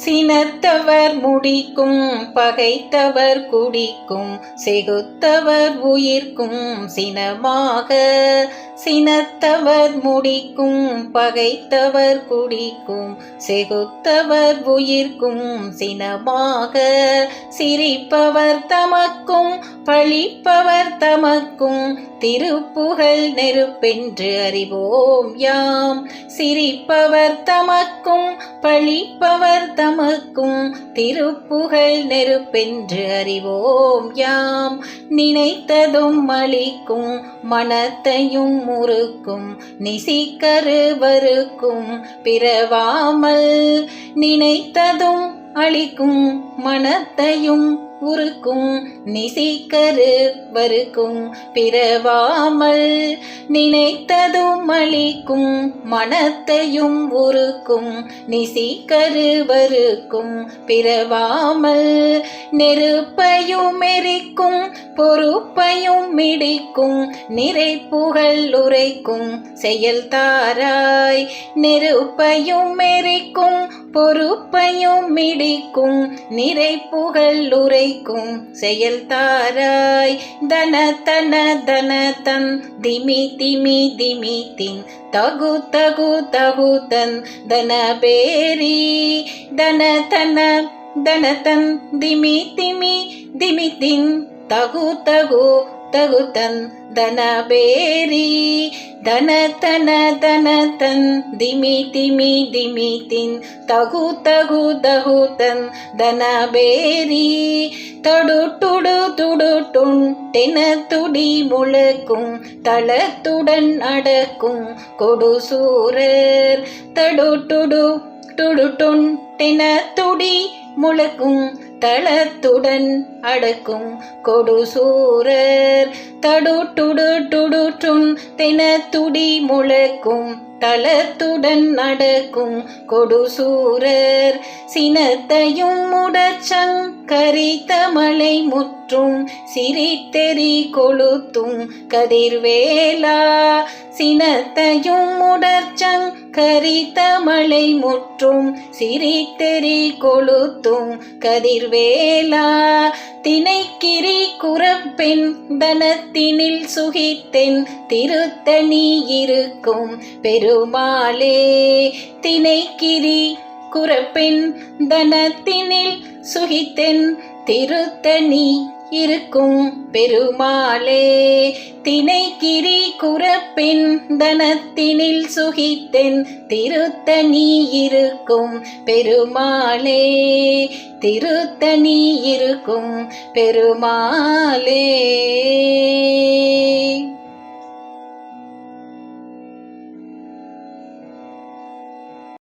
சினத்தவர் முடிக்கும் பகைத்தவர் குடிக்கும் செகுத்தவர் உயிர்க்கும் சினமாக. சினத்தவர் முடிக்கும் பகைத்தவர் குடிக்கும் செகுத்தவர் உயிர்க்கும் சினமாக. சிரிப்பவர் தமக்கும் பழிப்பவர் தமக்கும் திருப்புகழ் நெருப்பென்று அறிவோம் யாம். சிரிப்பவர் தமக்கும் பழிப்பவர் தமக்கும் திருப்புகழ் நெருப்பென்று அறிவோம் யாம். நினைத்ததும் அளிக்கும் மனத்தையும் முறுக்கும் நிசிக்கருவருக்கும் பிறவாமல். நினைத்ததும் அளிக்கும் மனத்தையும் உருக்கும் நிசிக்கருவருக்கும் பிறவாமல். நினைத்ததும் அளிக்கும் மனத்தையும் உருக்கும் நிசிக்கருவருக்கும் பிறவாமல். நெருப்பையும் எரிக்கும் பொறுப்பையும் மிடிக்கும் நிறைப்புகழ் உரைக்கும் செயல் தாராய். நெருப்பையும் எரிக்கும் பொறுப்பையும் மிடிக்கும் நிறைப்புகழ் உரைக்கும் செயல் தாராய். தன தன தன தன் திமி திமி திமி தின் தகு தகு தகு தன் தன பேரி. தன தன தன தன் திமி திமி திமி தின் தகு தகு தகு தன் தன பேரி. தன தன தன தன் திமி திமி திமி தின் தகு தகு தகு தன் தன பேரி. தடு டுடு துடு டுன் தென துடி முழக்கும் தளத்துடன் அடக்கும் கொடு சூரர். தடு டுடு துடு டுன் தென துடி முழக்கும் தளத்துடன் அடக்கும் கொடு சூரர். தடு டுடு டுடு டுன் தென துடி முழக்கும் தளத்துடன் அடக்கும் கொடு சூரர். சினத்தையும் முடச்சங்கரித்த மலை முற்றும் சிரித்தெறி கொளுத்தும் கதிர்வேலா. சினத்தையும் முடச்சங்கரித்த மலை முற்றும் சிரித்தெறி கொளுத்தும் கதிர்வேலா. தினைக்கிரி குரப்பெண் தனத்தினில் சுகித்தென் திருத்தணி இருக்கும் பெருமாளே. தினைக்கிரி குரப்பெண் தனத்தினில் சுகித்தென் திருத்தணி இருக்கும் பெருமாளே. தினைக்கிரி குரப்பெண் தனத்தினில் சுகித்தென் திருத்தணி இருக்கும் பெருமாளே. திருத்தணி இருக்கும் பெருமாளே.